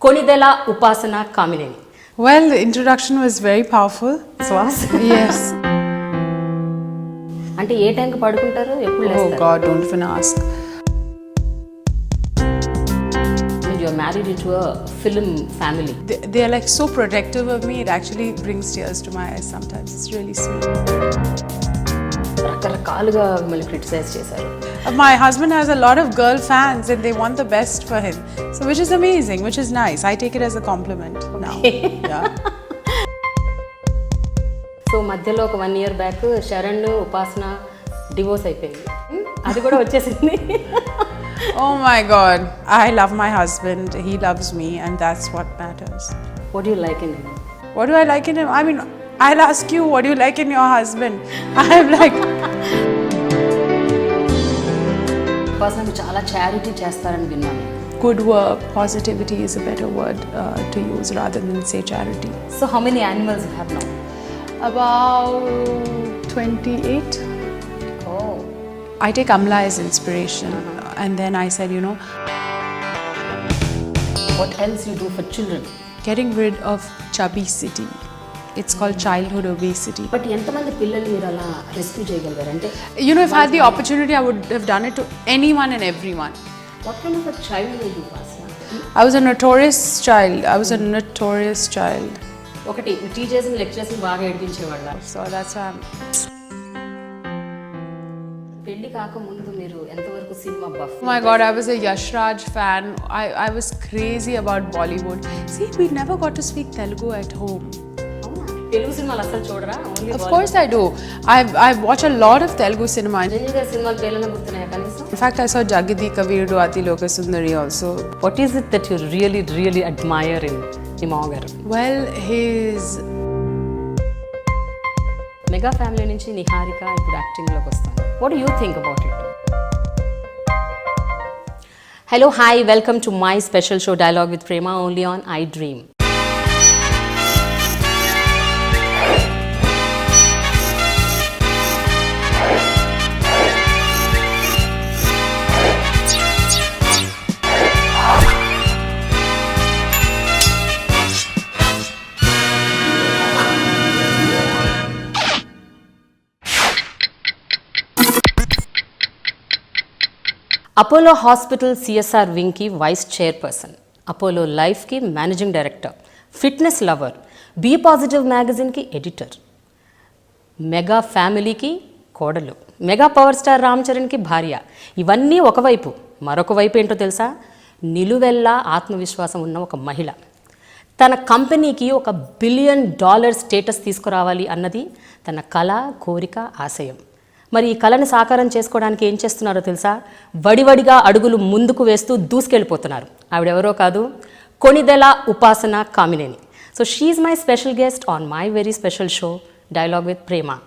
Konidela Upasana Konidela. Well, the introduction was very powerful. Swas? Yes. అంటే ఏ టైంకి పడుకుంటారు ఎప్పుడు Oh లేస్తారు? God, don't even ask. You are married into a film family. They are like so protective of me. It actually brings tears to my eyes sometimes. It's really sweet. రకరకాలుగా మిమ్మల్ని criticise చేశారు. My husband has a lot of girl fans and they want the best for him. So which is amazing, which is nice. I take it as a compliment now. Yeah. So మధ్యలో ఒక 1 year back Sharan ఉపాసన divorce అయిపోయింది. అది కూడా వచ్చేసింది. Oh my God. I love my husband. He loves me and that's what matters. What do you like in him? What do I like in him? I mean, I'll ask you, what do you like in your husband? I'm like... ఉపాసన మీరు చాలా charity చేస్తారని విన్నాను. Good work, positivity is a better word to use rather than say charity. So how many animals you have now? About 28. Oh. I take Amla as inspiration and then I said, you know, What else you do for children? getting rid of chubby-city. It's called childhood obesity. But ఎంతమంది పిల్లల్ని మీరు అలా rescue చేయగలిగారు అంటే You know, if I had the opportunity, I would have done it to anyone and everyone. What kind of child you ఉపాసన? I was a notorious child. I was a notorious child. ఒకటి teachers ని lecturers ని బాగా ఏడిపించేవాళ్ళ. So that's why I'm... పెళ్లి కాకముందు మీరు ఎంతవరకు cinema buff? Oh my God, I was a Yash Raj fan. I was crazy about Bollywood. See, we never got to speak Telugu at home. Telugu సినిమాలు అసలు చూడరా? Only Of course I do. I watch a lot of Telugu cinema. జెన్యు గారి సినిమాలు పేర్లను గుర్తున్నాయా కనీసం? In fact, I saw Jagadi Kavirudu Ati Lokasundari also. What is it that you really admire in me మామగారు? Well, his... mega family నుంచి నిహారిక ఇప్పుడు యాక్టింగ్లోకి వస్తాను. What do you think about it? Hello hi, welcome to my special show dialogue with Prema only on iDream. Apollo hospital CSR వింగ్కి vice chairperson, Apollo లైఫ్కి managing director, fitness lover, be positive మ్యాగజైన్కి editor, mega ఫ్యామిలీకి కోడలు, mega power star రామ్చరణ్కి భార్య. ఇవన్నీ ఒకవైపు, మరొక వైపు ఏంటో తెలుసా? నిలువెల్లా ఆత్మవిశ్వాసం ఉన్న ఒక మహిళ. తన కంపెనీకి $1 బిలియన్ స్టేటస్ తీసుకురావాలి అన్నది తన కళ, కోరిక, ఆశయం. మరి ఈ కళని సాకారం చేసుకోవడానికి ఏం చేస్తున్నారో తెలుసా? వడివడిగా అడుగులు ముందుకు వేస్తూ దూసుకెళ్ళిపోతున్నారు. ఆవిడెవరో కాదు, Konidela Upasana Kamineni. So she's my special guest on my very special show dialogue with Prema.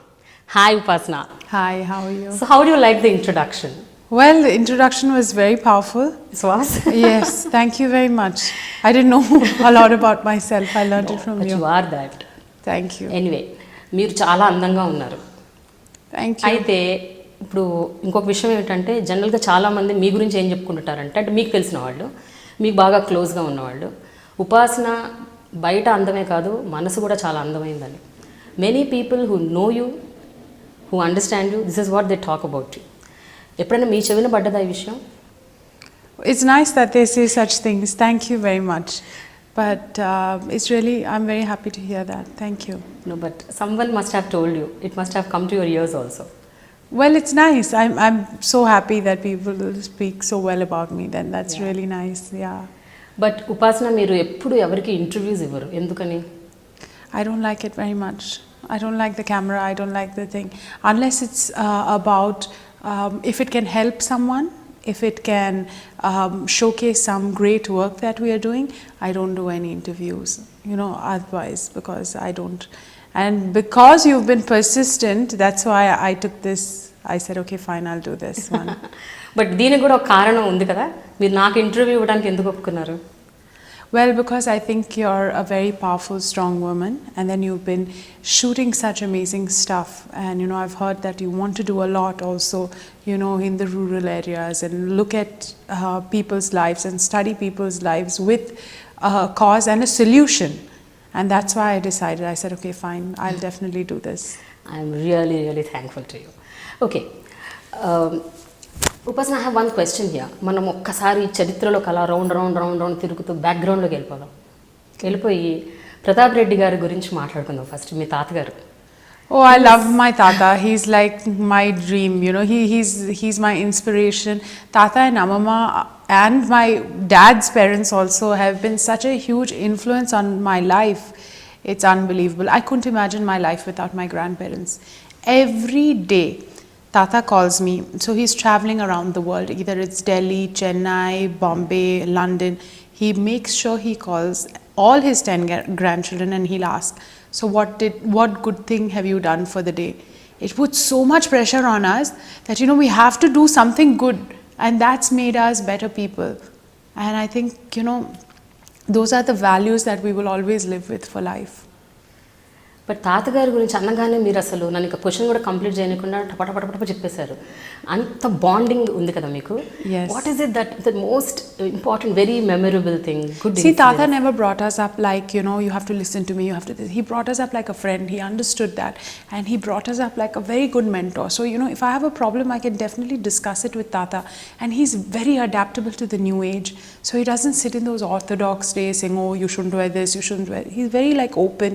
Hi Upasana. Hi, how are you? So how do you like the introduction? Well, the introduction was very powerful. స్వాస్? Yes, thank you very much. I didn't know a lot about myself. I learned it from you. You are that. Thank you. Anyway, మీరు చాలా అందంగా ఉన్నారు. Thank you. అయితే ఇప్పుడు ఇంకొక విషయం ఏమిటంటే, జనరల్గా చాలామంది మీ గురించి ఏం చెప్పుకుంటారంటే, అంటే మీకు తెలిసిన వాళ్ళు, మీకు బాగా క్లోజ్గా ఉన్నవాళ్ళు, ఉపాసన బయట అందమే కాదు మనసు కూడా చాలా అందమైందని. Many people who know you, who understand you, this is what they talk about you. ఎప్పుడైనా మీ చెవిన పడ్డదా ఈ విషయం? It's nice that they say such things. Thank you very much. But it's really, I'm very happy to hear that. Thank you. No, but someone must have told you. It must have come to your ears also. Well, it's nice. I'm so happy that people speak so well about me. Then that's really nice. Yeah. But ఉపాసన మీరు ఎప్పుడు ఎవరికి interviews ఇవ్వరు, ఎందుకని? I don't like it very much. I don't like the camera. I don't like the thing. Unless it's about if it can help someone, if it can showcase some great work that we are doing, I don't do any interviews, you know, otherwise, because I don't. And because you've been persistent, that's why I took this. I said, okay, fine, I'll do this one. But దీనికి కూడా ఒక కారణం ఉంది కదా, మీరు నాకు interview ఇవ్వడానికి ఎందుకు ఒప్పుకున్నారు? Well, because I think you're a very powerful, strong woman, and then you've been shooting such amazing stuff. And you know, I've heard that you want to do a lot also, you know, in the rural areas and look at people's lives and study people's lives with cause and a solution. And that's why I decided, I said, okay, fine, I'll definitely do this. I'm really, really thankful to you. Okay. Upasana, I have one question here. మనం ఒక్కసారి చరిత్రలోకి అలా round తిరుగుతూ బ్యాక్గ్రౌండ్లోకి వెళ్ళిపోయి ప్రతాప్ రెడ్డి గారి గురించి మాట్లాడుకుందాం first. మీ తాతగారు. Oh, I love my Tata. He's like my dream, you know. He's my inspiration. Tata and Amama and my dad's parents also have been such a huge influence on my life. It's unbelievable. I couldn't imagine my life without my grandparents. Every day, Tata calls me. So he's traveling around the world. Either it's Delhi, Chennai, Bombay, London. He makes sure he calls all his 10 grandchildren and he'll ask, so what good thing have you done for the day? It puts so much pressure on us that, you know, we have to do something good, and that's made us better people. And I think, you know, those are the values that we will always live with for life. But తాతగారి గురించి అనగానే మీరు అసలు నన్ను ఇక question కూడా complete చేయకుండా టపటపటపట చెప్పేశారు. అంత బాండింగ్ ఉంది కదా మీకు. What is it that the most important very memorable thing? Good. See, Tata never brought us up like, you know, you have to listen to me, you have to this. He brought us up like a friend. He understood that, and he brought us up like a very good mentor. So, you know, if I have a problem, I can definitely discuss it with Tata, and he's very adaptable to the new age. So he doesn't sit in those orthodox days saying, oh, you shouldn't wear this, you shouldn't wear. He's very like open,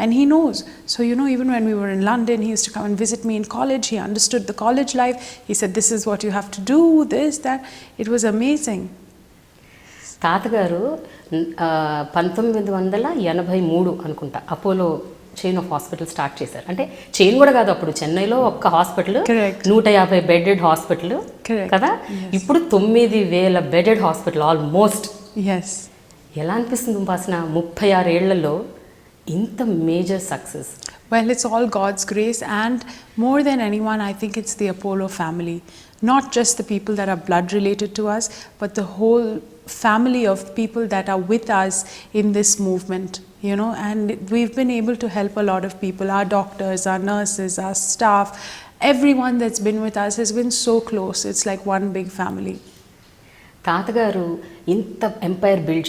and he knows. So, you know, even when we were in London, he used to come and visit me in college. He understood the college life. He said, this is what you have to do, this, that. It was amazing. తాతగారు 1983 అనుకుంటా Apollo chain of hospital start చేశారు. అంటే chain కూడా కాదు, అప్పుడు చెన్నైలో ఒక్క hospital 150 bedded hospital కదా. ఇప్పుడు 9000 బెడెడ్ హాస్పిటల్ ఆల్మోస్ట్. ఎలా అనిపిస్తుంది ఉపాసన 36 ఏళ్లలో ఇంత major success? Well, it's all God's grace, and more than anyone, I think it's the Apollo family. Not just the people that are blood related to us, but the whole family of people that are with us in this movement, you know, and we've been able to help a lot of people. Our doctors, our nurses, our staff, everyone that's been with us has been so close. It's like one big family. తాతగారు ఇంత umpire build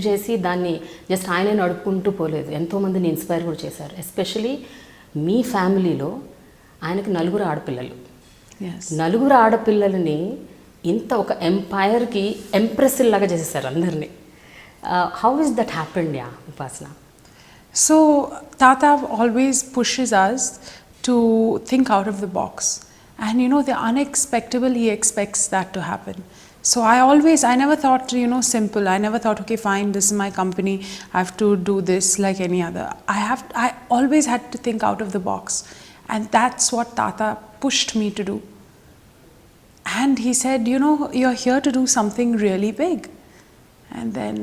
చేసి దాన్ని just ఆయనే నడుపుకుంటూ పోలేదు, ఎంతోమందిని inspire కూడా చేశారు. ఎస్పెషలీ మీ ఫ్యామిలీలో ఆయనకి 4 ఆడపిల్లలు. 4 ఆడపిల్లలని ఇంత ఒక ఎంపైర్కి ఎంప్రెస్ లాగా చేసేసారు అందరినీ. How is that happened yeah ఉపాసన? So Tata always pushes us to think out of the box, and you know, the unexpected, he expects that to happen. So I never thought, you know, simple. I never thought, okay, fine, this is my company, I have to do this like any other. I always had to think out of the box, and that's what Tata pushed me to do. And he said, you know, you're here to do something really big. And then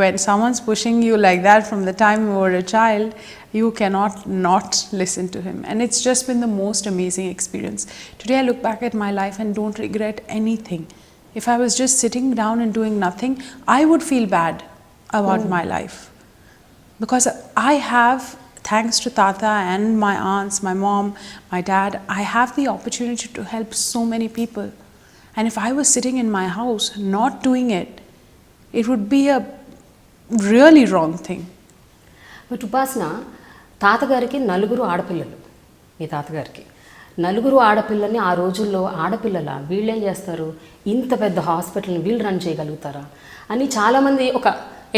when someone's pushing you like that from the time you were a child, you cannot not listen to him. And it's just been the most amazing experience. Today I look back at my life and don't regret anything. If I was just sitting down and doing nothing, I would feel bad about my life. Because I have, thanks to Tata and my aunts, my mom, my dad, I have the opportunity to help so many people. And if I was sitting in my house not doing it, it would be a really wrong thing. But Upasana, తాతగారికి 4 ఆడపిల్లలు. మీ తాతగారికి 4 ఆడపిల్లల్ని ఆ రోజుల్లో ఆడపిల్లల వీళ్ళేం చేస్తారు, ఇంత పెద్ద హాస్పిటల్ని వీళ్ళు రన్ చేయగలుగుతారా అని చాలామంది ఒక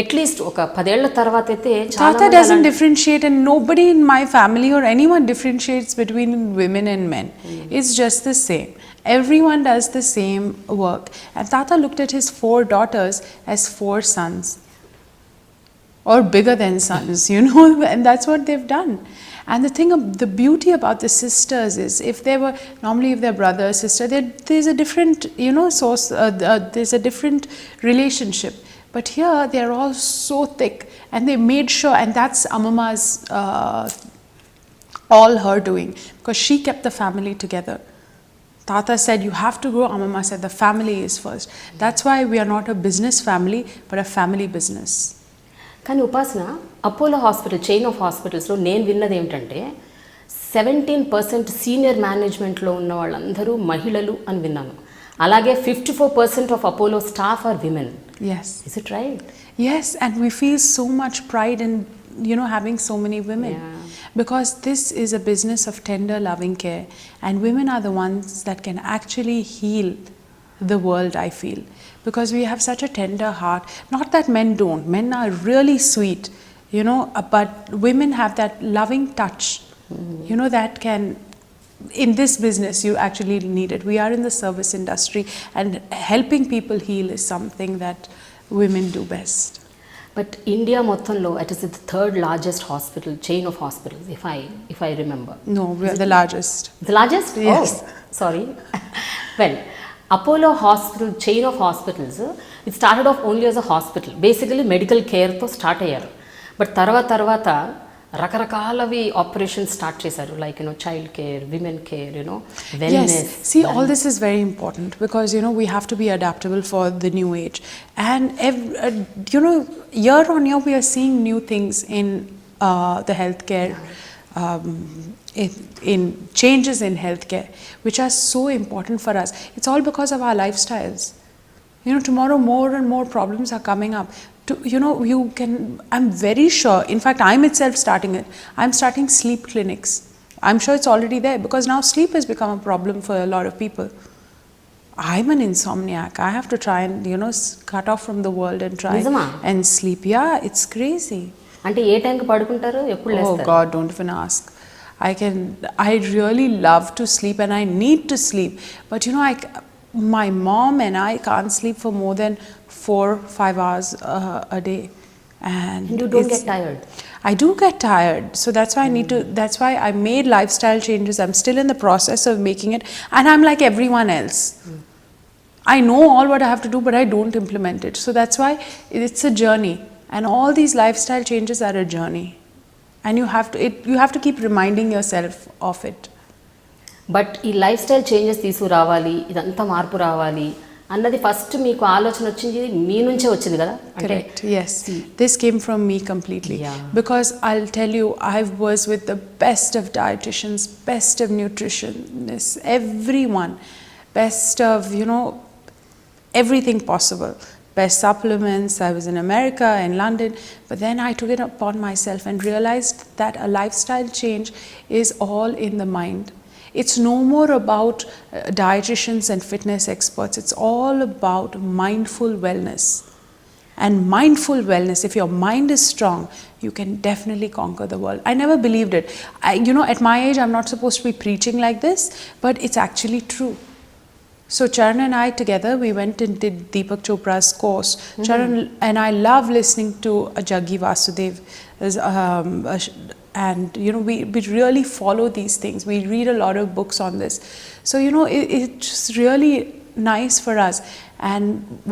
అట్లీస్ట్ ఒక 10 ఏళ్ల తర్వాత అయితే Tata doesn't differentiate, and nobody in my family or anyone differentiates between women and men. It's just the same. Everyone does the same work. And Tata looked at his 4 daughters as 4 sons, or bigger than sons, you know, and that's what they've done. And the beauty about the sisters is, if they're brother, sister, there's a different, you know, source, there's a different relationship. But here, they're all so thick, and they made sure, and that's Amama's, all her doing, because she kept the family together. Tata said, you have to grow. Amama said, the family is first. That's why we are not a business family, but a family business. కానీ ఉపాసన Apollo hospital chain of హాస్పిటల్స్లో నేను విన్నది ఏమిటంటే 17% senior మేనేజ్మెంట్లో ఉన్న వాళ్ళందరూ మహిళలు అని విన్నాను. అలాగే 54% of Apollo staff are women. Yes. Is it right? Yes, and we feel so much pride in, having so many women. Yeah. Because this is a business of tender, loving care, and women are the ones that can actually heal the world, I feel. Because we have such a tender heart. Not that men don't. Men are really sweet, but women have that loving touch, that can. In this business, you actually need it. We are in the service industry, and helping people heal is something that women do best. But India మొత్తంలో it is the third largest hospital chain of hospitals, if I remember. No, we are the largest. The largest? Yes. Oh, sorry. Well, Apollo hospital chain of hospitals, it started off only as a hospital. Basically medical care తో start అయ్యారు. But తర్వాత రకరకాలవి operations start చేశారు, like child care, women care, wellness. Yes, see, all this is very important because we have to be adaptable for the new age, and year on year we are seeing new things in the healthcare, in changes in healthcare, which are so important for us. It's all because of our lifestyles. Tomorrow more and more problems are coming up. I'm very sure, in fact I'm itself starting it. I'm starting sleep clinics. I'm sure it's already there because now sleep has become a problem for a lot of people. I'm an insomniac. I have to try and cut off from the world and try and sleep. Yeah, it's crazy. అంటే ఏ టైంకి పడుకుంటారు, ఎప్పుడు Oh లేస్తారు? God, don't even ask. I really love to sleep and I need to sleep, but my mom and I can't sleep for more than 4-5 hours a day, and you don't get tired? I do get tired, so that's why I need to. That's why I made lifestyle changes. I'm still in the process of making it, and I'm like everyone else. I know all what I have to do, but I don't implement it. So that's why it's a journey, and all these lifestyle changes are a journey, and you have to keep reminding yourself of it. But ఈ life style changes తీసుకురావాలి, ఇదంతా మార్పు రావాలి అన్నది first మీకు ఆలోచన వచ్చింది మీ నుంచే వచ్చింది కదా? Correct, yes. This came from me completely. Yeah. Because I'll tell you, I was with the best of dietitians, best of nutritionists, everyone, best of, everything possible. Best supplements. I was in America, in London, but then I took it upon myself and realized that a lifestyle change is all in the mind. It's no more about dietitians and fitness experts. It's all about mindful wellness. And mindful wellness, if your mind is strong, you can definitely conquer the world. I never believed it. At my age, I'm not supposed to be preaching like this, but it's actually true. So Charan and I together, we went and did Deepak Chopra's course. Charan and I love listening to Jaggi Vasudev. And we really follow these things. We read a lot of books on this. So it's really nice for us. And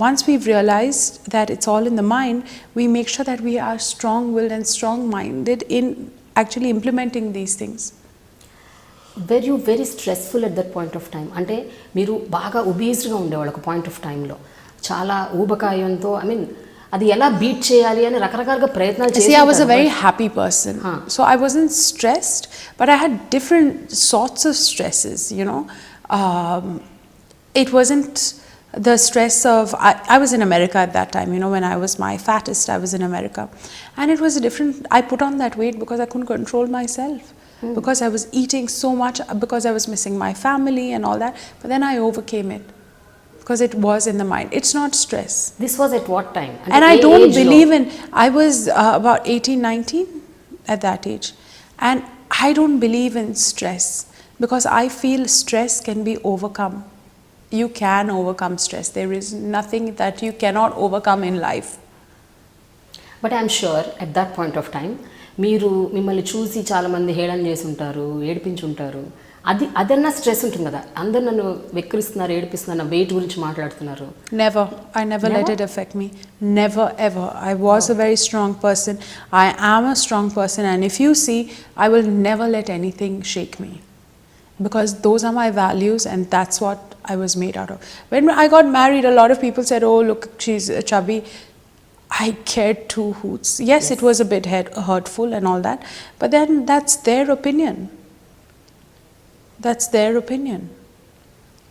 once we've realized that it's all in the mind, we make sure that we are strong-willed and strong-minded in actually implementing these things. Were you very stressful at that point of time? అంటే మీరు బాగా ఒబీస్డ్గా ఉండేవాళ్ళు ఒక point of టైంలో, చాలా ఊబకాయంతో, అది ఎలా beat చేయాలి అని రకరకాలుగా ప్రయత్నాలు చేసి. See, I was a very happy person. So I wasn't stressed, but I had different sorts of stresses, It wasn't the stress of, I was in America at that time, when I was my fattest, I was in America. And it was I put on that weight because I couldn't control myself. Because I was eating so much, because I was missing my family and all that. But then I overcame it. Because it was in the mind. It's not stress. This was at what time? And I don't believe in, I was about 18, 19 at that age. And I don't believe in stress. Because I feel stress can be overcome. You can overcome stress. There is nothing that you cannot overcome in life. But I'm sure at that point of time, మిమ్మల్ని చూసి చాలామంది హేళన చేసి ఉంటారు, ఏడిపించుంటారు. అదన్నా stress ఉంటుంది కదా, అందరు నన్ను వెక్కిరిస్తున్నారు, ఏడిపిస్తున్నారు, వెయిట్ గురించి మాట్లాడుతున్నారు. I never let it affect me. Never ever. I was a very strong person. I am a strong person, and if you see, I will never let anything shake me. Because those are my values, and that's what I was made out of. When I got married, a lot of people said, "Oh, look, she's chubby." I cared two hoots. Yes, it was a bit hurtful and all that, but then that's their opinion. That's their opinion.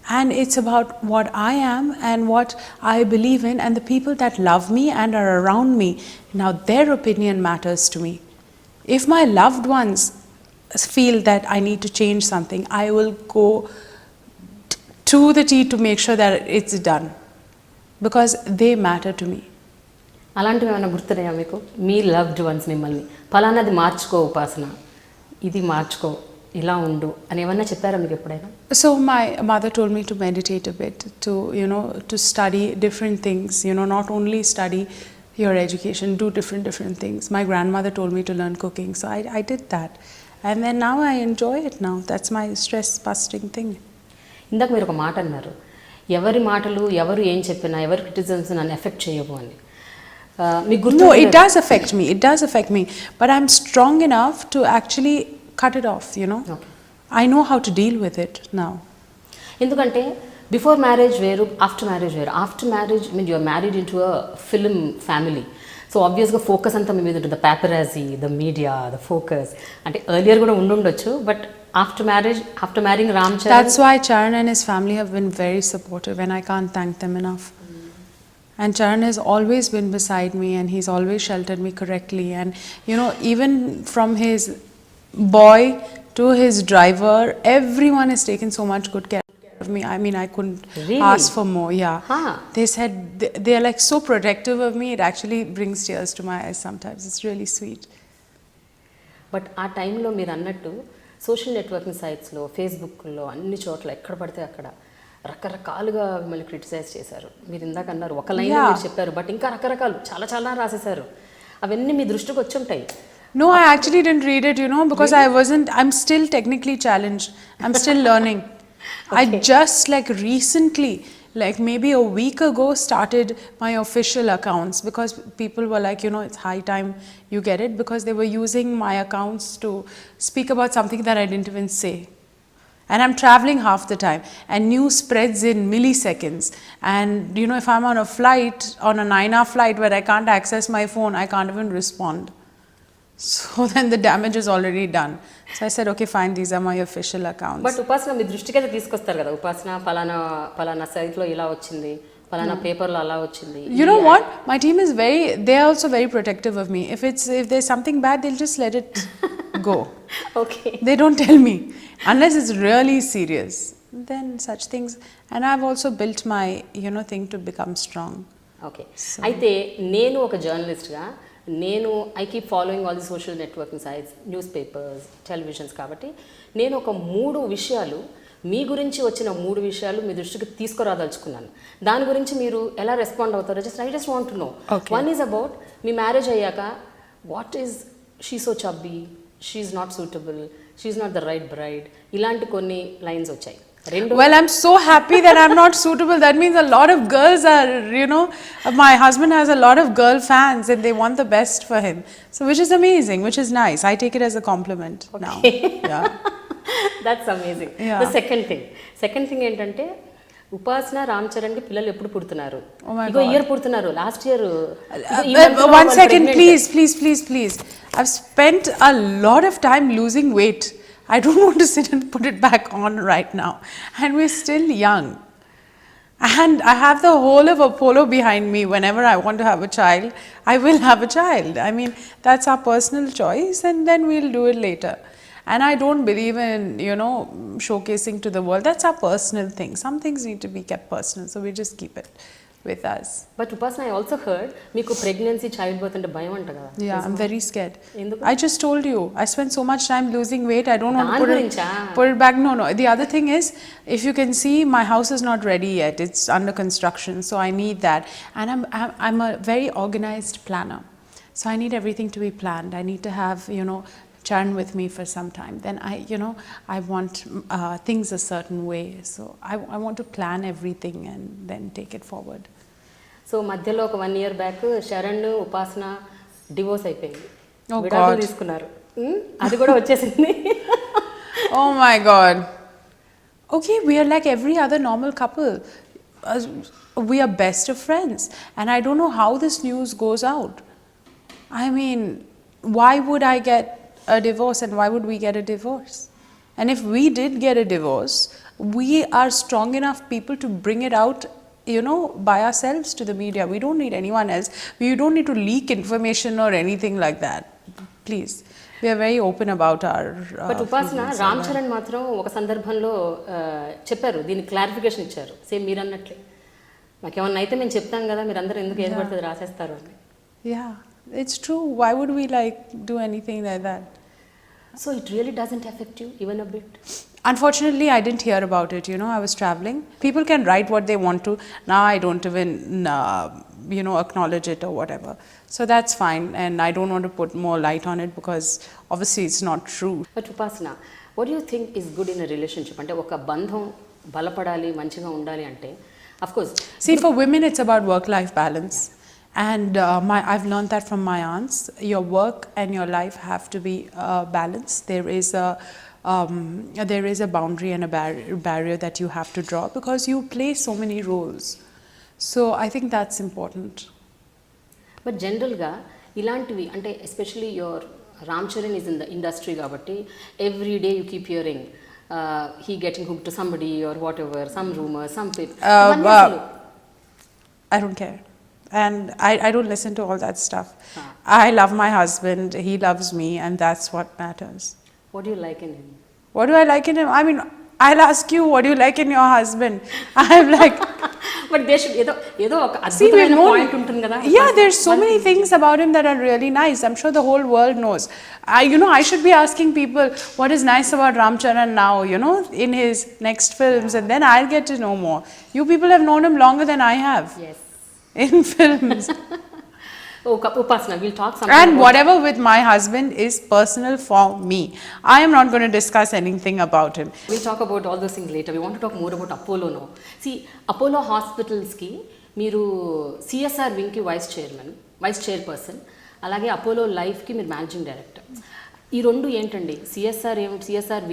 And it's about what I am and what I believe in, and the people that love me and are around me. Now their opinion matters to me. If my loved ones feel that I need to change something, I will go to the T to make sure that it's done, because they matter to me. అలాంటివి ఏమైనా గుర్తున్నాయా మీకు? మీ loved ones మిమ్మల్ని ఫలానాది మార్చుకో ఉపాసన, ఇది మార్చుకో, ఇలా ఉండు అని ఏమన్నా చెప్పారా మీకు ఎప్పుడైనా? So my mother told me to meditate a bit, to to study different things, not only study your education, do different things. My grandmother told me to learn cooking, so I did that, and then now I enjoy it now. That's my stress busting thing. ఇందాక మీరు ఒక మాట అన్నారు, ఎవరి మాటలు ఎవరు ఏం చెప్పినా ఎవరి క్రిటిసిజమ్స్ నన్ను ఎఫెక్ట్ చేయవు అని. మీకు గుర్తు? No, it does affect me, but I'm strong enough to actually cut it off, Okay. I know how to deal with it now. ఎందుకంటే బిఫోర్ మ్యారేజ్ వేరు, ఆఫ్టర్ మ్యారేజ్ వేరు. After marriage mean you are married in to a film family, so ఆబ్వియస్గా focus అంతా మీ మీద ఉంటుంది. The paparazzi, the media, the focus అంటే earlier కూడా ఉండుండొచ్చు, but after marriage, after marrying Ram Charan. That's why Charan and his family have been very supportive, and I can't thank them enough. And Charan has always been beside me, and he's always sheltered me correctly. And even from his boy to his driver, everyone has taken so much good care of me. I mean, I couldn't Really? ask for more. Yeah. Huh. They said they are like so protective of me. It actually brings tears to my eyes sometimes. It's really sweet. But ఆ టైంలో మీరు అన్నట్టు social networking సైట్స్లో, ఫేస్బుక్లో, అన్ని చోట్ల ఎక్కడ పడితే అక్కడ రకరకాలుగా మిమ్మల్ని క్రిటిసైజ్ చేశారు. మీరు ఇందాక అన్నారు ఒక లైన్ మీరు చెప్పారు, బట్ ఇంకా రకరకాలు చాలా చాలా రాసేశారు. అవన్నీ మీ దృష్టికి వచ్చి ఉంటాయి. No, I actually didn't read it, because I'm still technically challenged. I'm still learning. Okay. I just recently, maybe a week ago, started my official accounts, because people were like, it's high time you get it, because they were using my accounts to speak about something that I didn't even say. And I'm traveling half the time, and news spreads in milliseconds. And if I'm on a flight, on a 9-hour flight where I can't access my phone, I can't even respond. So then the damage is already done. So I said, okay, fine, these are my official accounts. But ఉపాసన మీ దృష్టికి అయితే తీసుకొస్తారు కదా, ఉపాసన ఫలానా సైట్లో ఇలా వచ్చింది, ఫలానా పేపర్లో అలా వచ్చింది. You know what? My team is they are also very protective of me. If there's something bad, they'll just let it go. Okay. They don't tell me unless it's really serious. Then such things, and I've also built my thing to become strong. Okay. అయితే నేను ఒక జర్నలిస్ట్గా I keep following all the social networking sites, newspapers, televisions. కాబట్టి నేను ఒక 3 విషయాలు, మీ గురించి వచ్చిన 3 విషయాలు మీ దృష్టికి తీసుకురాదలుచుకున్నాను. దాని గురించి మీరు ఎలా రెస్పాండ్ అవుతారో I just want to know. One is about మీ మ్యారేజ్ అయ్యాక, what is she so chubby, she is not suitable, she is not the right bride, ఇలాంటి కొన్ని లైన్స్ వచ్చాయి. Well, I'm so happy that I'm not suitable. That means a lot of girls are, my husband has a lot of girl fans and they want the best for him. So which is amazing, which is nice. I take it as a compliment now. Yeah. That's amazing. Yeah. The second thing ఏంటంటే, ఉపాసన రామ్చరణ్ కి పిల్లలు ఎప్పుడు పుడుతున్నారు? ఇగో year పుడుతున్నారు. Last year. One second, please. I've spent a lot of time losing weight. I don't want to sit and put it back on right now. And we're still young. And I have the whole of Apollo behind me. Whenever I want to have a child, I will have a child. I mean, that's our personal choice, and then we'll do it later. And I don't believe in, showcasing to the world. That's our personal thing. Some things need to be kept personal, so we just keep it with us. But Upasana, I also heard మీకు pregnancy, childbirth అంటే భయం అంట కదా? Yeah, I'm very scared. ఎందుకు? I just told you, I spent so much time losing weight. I don't want to put it back. No. The other thing is, if you can see, my house is not ready yet. It's under construction, so I need that. And I'm a very organized planner, so I need everything to be planned. I need to have, Charan with me for some time. Then I want things a certain way. So I want to plan everything and then take it forward. So మధ్యలో ఒక 1 year back Sharan, ఉపాసన divorce అయిపోయింది. God. తీసుకున్నారు. అది కూడా వచ్చేసింది. Oh my God. Okay, we are like every other normal couple. We are best of friends. And I don't know how this news goes out. I mean, why would I get a divorce and why would we get a divorce? And if we did get a divorce, We are strong enough people to bring it out, you know, by ourselves to the media. We don't need anyone else. We don't need to leak information or anything like that. Please. We are very open about our but ఉపాసన రామ్చరణ్ మాత్రం ఒక సందర్భంలో చెప్పారు, దీనికి clarification ఇచ్చారు, same మీరు అన్నట్లే, మాకేమన్నా అయితే మేము చెప్తాం కదా, మీరు అందరూ ఎందుకు ఏది పడుతుంది రాసేస్తారు అని. Yeah, it's true. Why would we like do anything like that? So it really doesn't affect you even a bit? Unfortunately, I didn't hear about it. You know, I was traveling. People can write what they want to. Now I don't even, you know, acknowledge it or whatever. So that's fine, and I don't want to put more light on it because obviously it's not true. But Upasana, what do you think is good in a relationship? అంటే ఒక బంధం బలపడాలి, మంచిగా ఉండాలి అంటే, of course. See, for women, it's about work-life balance. And I've learned that from my aunts. Your work and your life have to be balanced. There is a boundary and a barrier that you have to draw because you play so many roles. So I think that's important. But జనరల్గా ఇలాంటివి అంటే especially your Ram Charan is in the industry కాబట్టి every day you keep hearing he getting hook to somebody or whatever, some rumour, some I don't care. And I don't listen to all that stuff. I love my husband, he loves me, and that's what matters. What do you like in him? What do I like in him? I mean, I'll ask you, what do you like in your husband? I'm like... But they should, ఏదో ఒక అద్భుతమైన point ఉంటుంది కదా. Yeah, there's so many things about him that are really nice. I'm sure the whole world knows. You know, I should be asking people what is nice about Ramcharan now, you know, in his next films, and then I'll get to know more. You people have known him longer than I have. Yes. In films. Oh, Upasana, we'll talk something. And whatever with my husband is personal for me. I am not going to discuss anything about him. We'll talk about all those things later. We want to talk more about Apollo now. See, Apollo Hospitals ki మీరు CSR వింగ్కి vice chairperson, అలాగే Apollo లైఫ్కి మీరు managing director. ఈ రెండు ఏంటండి, CSR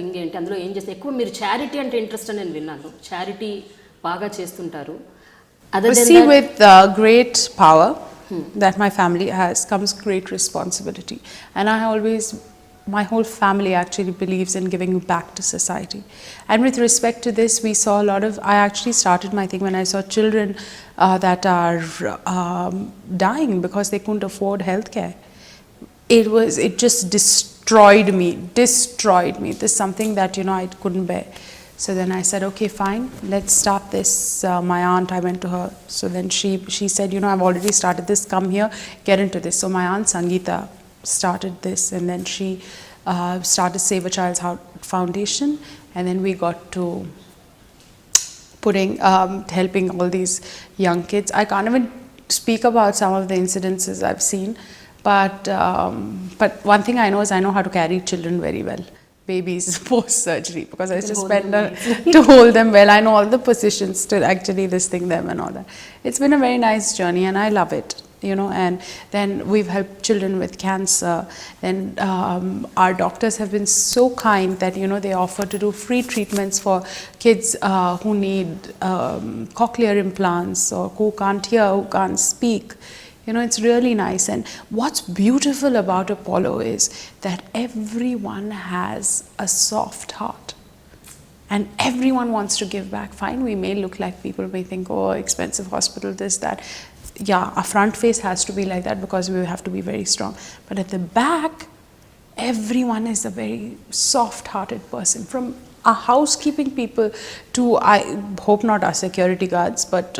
wing ఏంటి, అందులో ఏం చేస్తారు? ఎక్కువ మీరు చారిటీ అంటే ఇంట్రెస్ట్ అని నేను విన్నాను, చారిటీ బాగా చేస్తుంటారు. See, with great power that my family has comes great responsibility, and my whole family actually believes in giving back to society. And with respect to this, we saw a lot of, I actually started my thing when I saw children that are dying because they couldn't afford healthcare. It just destroyed me. This is something that, you know, I couldn't bear. So then I said, okay, fine, let's start this. My aunt, I went to her. So then she said, you know, I've already started this, come here, get into this. So my aunt Sangeeta started this, and then she started Save a Child's Foundation, and then we got to helping all these young kids. I can't even speak about some of the incidences I've seen, but one thing I know is I know how to carry children very well. Babies post surgery, because I used to spend to hold them well. I know all the positions to actually this thing them and all that. It's been a very nice journey, and I love it, you know. And then we've helped children with cancer. Then our doctors have been so kind that, you know, they offer to do free treatments for kids who need cochlear implants, or who can't hear, who can't speak. You know, it's really nice. And what's beautiful about Apollo is that everyone has a soft heart, and everyone wants to give back. Fine, we may look like, people may think, oh, expensive hospital, this, that. Yeah, our front face has to be like that because we have to be very strong. But at the back, everyone is a very soft-hearted person. From our housekeeping people to, I hope not our security guards, but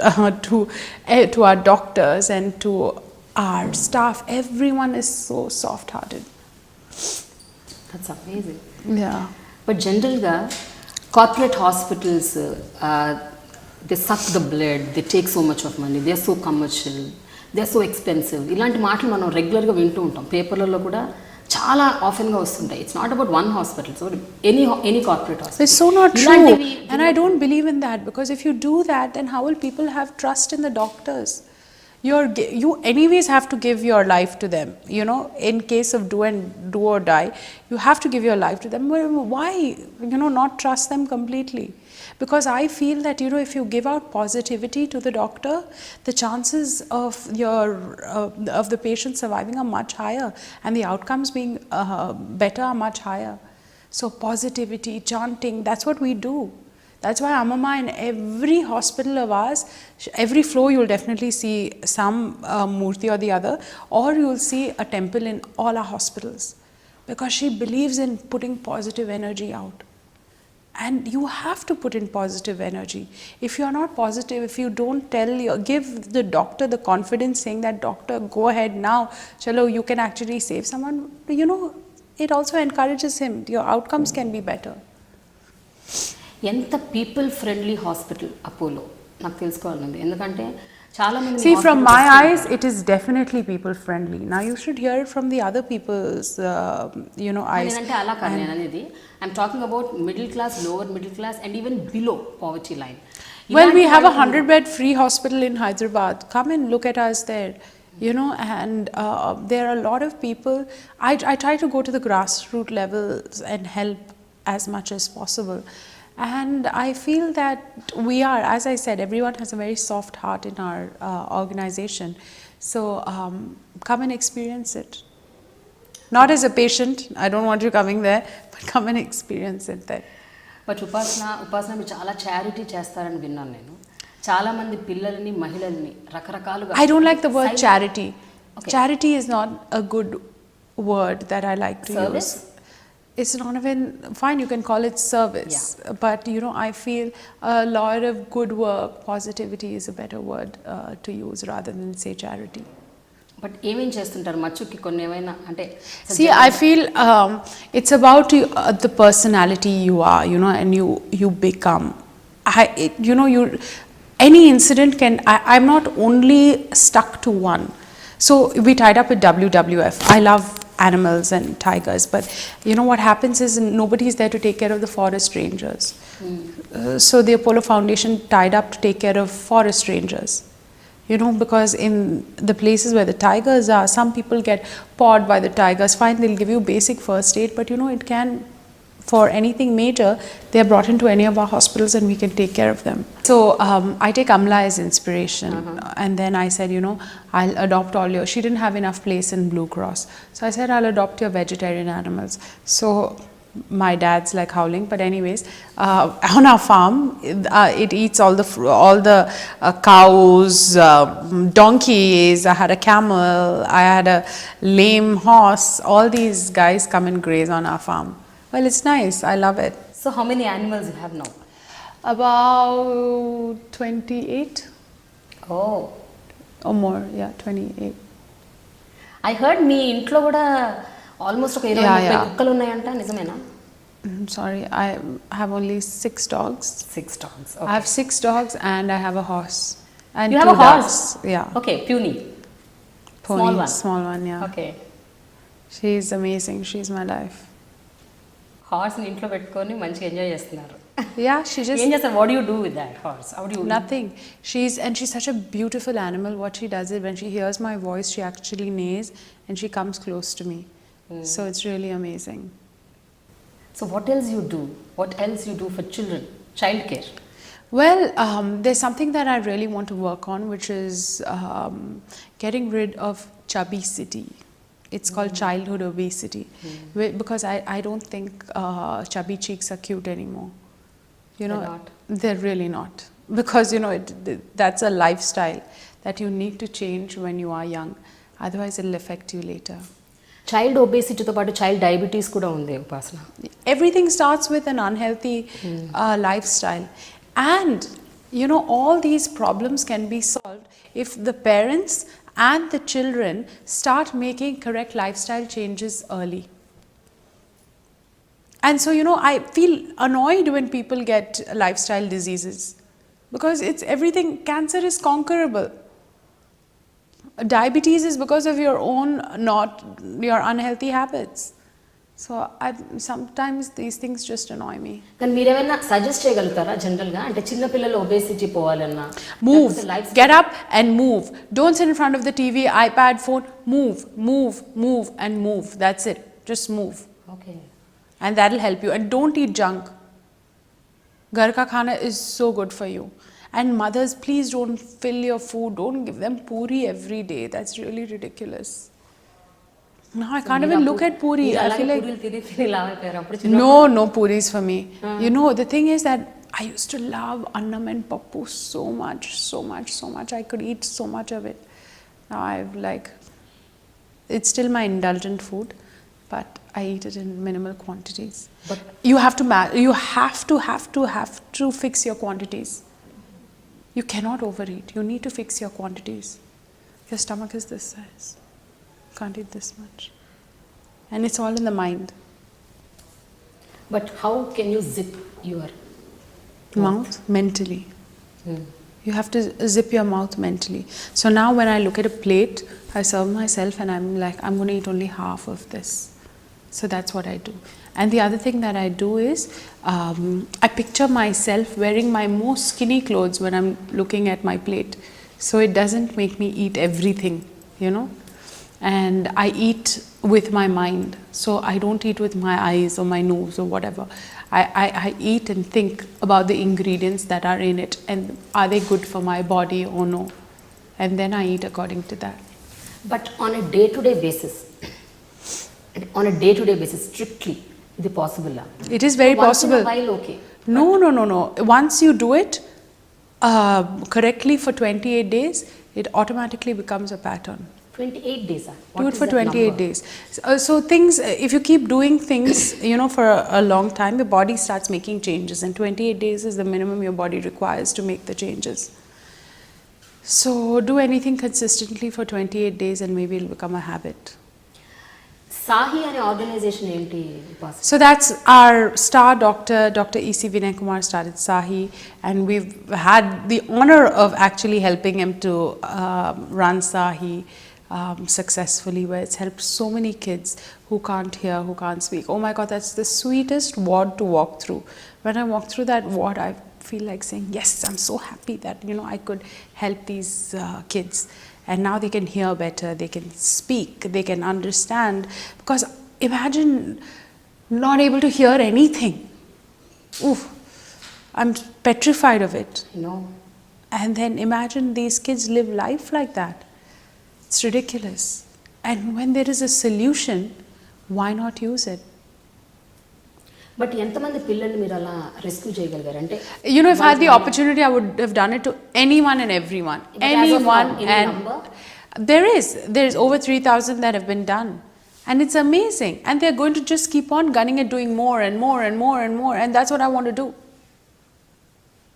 to our doctors and to our staff, everyone is so soft-hearted. That's amazing. Yeah. But generally, corporate hospitals, they suck the blood, they take so much of money, they are so commercial, they are so expensive. ఇలాంటి మాటలు మనం రెగ్యులర్గా వింటూ ఉంటాం, పేపర్లలో కూడా చాలా ఆఫెన్గా వస్తుంటాయి. It's not about one hospital, so any corporate hospital. It's so not true, and I don't believe in that, because if you do that, then how will people have trust in the doctors? You anyways have to give your life to them, you know, in case of do or die, you have to give your life to them. Why, you know, not trust them completely? Because I feel that, you know, if you give out positivity to the doctor, the chances of the patient surviving are much higher, and the outcomes being better are much higher. So positivity, chanting, that's what we do. That's why Amama, in every hospital of ours, every floor you'll definitely see some murti or the other, or you'll see a temple in all our hospitals, because she believes in putting positive energy out. And you have to put in positive energy. If you are not positive, if you don't give the doctor the confidence saying that, doctor, go ahead now, chalo, you can actually save someone, it also encourages him. Your outcomes can be better. ఎంత people friendly hospital Apollo నాకు తెలుసుకోవాలండి, ఎందుకంటే చాలా మంది See, from my eyes, it is definitely people friendly. Now you should hear it from the other people's, eyes. అంటే అలా కాదు నేను అనేది, I'm talking about middle class, lower middle class and even below poverty line. Well, we have a 100-bed free hospital in Hyderabad. Come and look at us there. And there are a lot of people. I try to go to the grassroots levels and help as much as possible. And I feel that we are, as I said, everyone has a very soft heart in our organization. So come and experience it. Not as a patient, I don't want you coming there, but come and experience it there. But ఉపాసన మీరు చాలా charity చేస్తారని విన్నాను నేను. చాలా మంది పిల్లల్ని, మహిళల్ని రకరకాలుగా. I don't like the word charity. Okay. Charity is not a good word that I like to use. It's not even fine, you can call it service. Yeah. But I feel a lot of good work, positivity is a better word to use rather than say charity. But ఏమేం చేస్తుంటారు మచ్చుకి కొన్ని ఏమైనా అంటే? See, I feel it's about the personality you are, and you become. Any incident can. I'm not only stuck to one. So we tied up with WWF. I love animals and tigers, but what happens is nobody is there to take care of the forest rangers. So the Apollo Foundation tied up to take care of forest rangers. Because in the places where the tigers are, some people get pawed by the tigers. Fine, they'll give you basic first aid, but it can, for anything major, they are brought into any of our hospitals and we can take care of them. So I take Amla as inspiration. And then I said, I'll adopt all she didn't have enough place in Blue Cross. So I said, I'll adopt your vegetarian animals. So my dad's like howling, but anyways, on our farm, it eats all the cows, donkeys. I had a camel, I had a lame horse. All these guys come and graze on our farm. Well, it's nice. I love it. So how many animals you have now? About 28. Oh. Or more, yeah, 28. I heard మీ ఇంట్లో కూడా almost ఒక 20-30 కుక్కలు ఉన్నాయంట, నిజమేనా? Sorry, I have only 6 dogs. 6 dogs. Okay. I have 6 dogs and I have a horse. And you 2 have a horse? ducks. Yeah. Okay, puny. Pony, small one, yeah. Okay. She's amazing. She's my life. Horse ని ఇంట్లో పెట్టుకొని మంచిగా enjoy చేస్తున్నారు. Yeah, she just. ఏం చేస్తారు? What do you do with that horse? How do you? Nothing. She's such a beautiful animal. What she does is when she hears my voice, she actually neighs and she comes close to me. So it's really amazing. So what else you do? What else you do for children? Child care. Well, there's something that I really want to work on, which is getting rid of chubby-city. It's called childhood obesity, because I don't think chubby cheeks are cute anymore. They're not. They're really not, because that's a lifestyle that you need to change when you are young. Otherwise, it'll affect you later. Child obesity తో పాటు child diabetes కూడా ఉంది ఉపాసన. Everything starts with an unhealthy lifestyle, and all these problems can be solved if the parents and the children start making correct lifestyle changes early. And so I feel annoyed when people get lifestyle diseases, because it's everything. Cancer is conquerable. Diabetes is because of your own, not your unhealthy habits. So sometimes these things just annoy me. కానీ మీరు ఏమైనా suggest చేయగలుగుతారా general గా, అంటే చిన్న పిల్లలు obesity పోవాలన్నా? Move, get up and move. Don't sit in front of the TV, iPad, phone. Move and move. That's it. Just move. Okay. And that'll help you. And don't eat junk. Ghar ka khana is so good for you. And mothers, please don't fill your food. Don't give them puri every day. That's really ridiculous. No, I can't even look at puri. I feel like no puris for me. The thing is that I used to love annam and pappu so much. I could eat so much of it. Now I've like, it's still my indulgent food, but I eat it in minimal quantities. But You have to fix your quantities. You cannot overeat. You need to fix your quantities. Your stomach is this size. You can't eat this much. And it's all in the mind. but how can you zip your Mouth mentally. Hmm. You have to zip your mouth mentally. So now when I look at a plate, I serve myself and I'm like, I'm going to eat only half of this. So that's what I do. And the other thing that I do is, I picture myself wearing my most skinny clothes when I'm looking at my plate. So it doesn't make me eat everything, you know. And I eat with my mind. So I don't eat with my eyes or my nose or whatever. I eat and think about the ingredients that are in it and are they good for my body or no. And then I eat according to that. But on a day-to-day basis, strictly, is it possible? It is very possible. Once in a while, okay. No. Once you do it correctly for 28 days, it automatically becomes a pattern. 28 days. Do it for 28 days. So things, if you keep doing things, you know, for a long time, your body starts making changes, and 28 days is the minimum your body requires to make the changes. So do anything consistently for 28 days and maybe it'll become a habit. Sahi ane organization enti Upasana? So that's our star doctor, Dr. E.C. Vinay Kumar started Sahi, and we've had the honor of actually helping him to run Sahi successfully, where it's helped so many kids who can't hear, who can't speak. Oh my God, that's the sweetest ward to walk through. When I walk through that ward, I feel like saying, yes, I'm so happy that, you know, I could help these kids. And now they can hear better, they can speak, they can understand. Because imagine not able to hear anything. Oof, I'm petrified of it. No. And then imagine these kids live life like that. It's ridiculous. And when there is a solution, why not use it? But ఎంతమంది పిల్లల్ని మీరు అలా rescue చేయగలిగారు అంటే You know, if I had the opportunity, I would have done it to anyone and everyone. But as of now, any And number? there is over 3,000 that have been done. And it's amazing. And they're going to just keep on gunning at doing more and more and more and more. And that's what I want to do.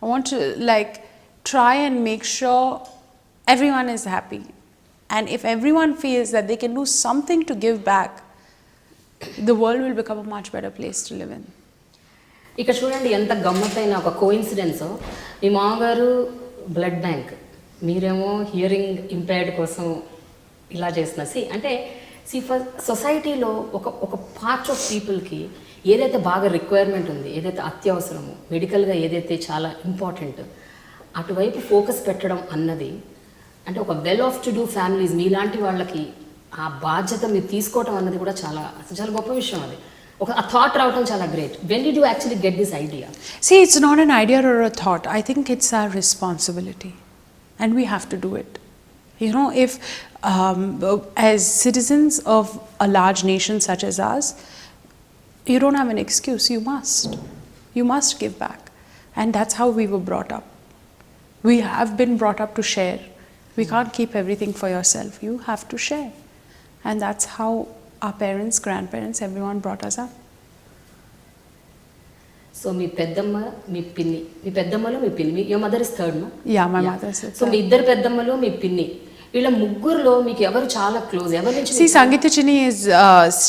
I want to like try and make sure everyone is happy. And if everyone feels that they can do something to give back, the world will become a much better place to live in. ఇక్కడ చూడండి ఎంత గమ్మత్తైన ఒక coincidence. మీ మామగారు blood bank, మీరేమో hearing impaired కోసం ఇలా చేస్తున్నారు. అంటే ఫర్ సొసైటీలో ఒక పార్ట్ ఆఫ్ పీపుల్కి ఏదైతే బాగా రిక్వైర్మెంట్ ఉంది, ఏదైతే అత్యవసరమో, మెడికల్గా ఏదైతే చాలా ఇంపార్టెంట్, అటువైపు ఫోకస్ పెట్టడం అన్నది, అంటే ఒక well off to do families మీలాంటి వాళ్ళకి ఆ బాధ్యత మీరు తీసుకోవటం అన్నది కూడా చాలా గొప్ప విషయం. అది ఒక ఆ థాట్ రావటం చాలా great. When did you actually get this idea? See, it's not an idea or a thought. I think it's our responsibility. And we have to do it. You know, if as citizens of a large nation such as ours, you don't have an excuse. You must give back. And that's how we were brought up. We have been brought up to share. We can't keep everything for yourself. You have to share. And that's how our parents, grandparents, everyone brought us up. So మీ పెద్దమ్మ, మీ పిన్ని, మీ పెద్దమ్మలు, మీ పిన్ని, your mother is third, no? Yeah, my mother is so మీ ఇద్దరు పెద్దమ్మలు, మీ పిన్ని, వీళ్ళ ముగ్గురులో మీకు ఎవరు చాలా క్లోజ్? ఎవరి నుంచి? See, Sangeeta Chini is,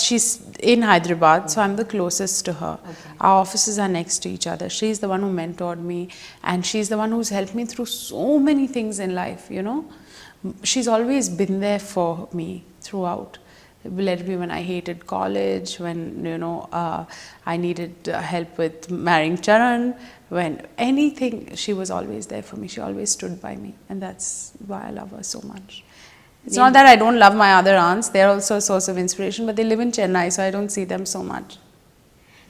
she's in Hyderabad, so I'm the closest to her. Okay. Our offices are next to each other. She's the one who mentored me, and she's the one who's helped me through so many things in life, you know. She's always been there for me throughout. Let me when I hated college, when, you know, I needed help with marrying Charan, when anything, she was always there for me. She always stood by me, and that's why I love her so much. It's not that I don't love my other aunts. They're also a source of inspiration, but they live in Chennai, so I don't see them so much.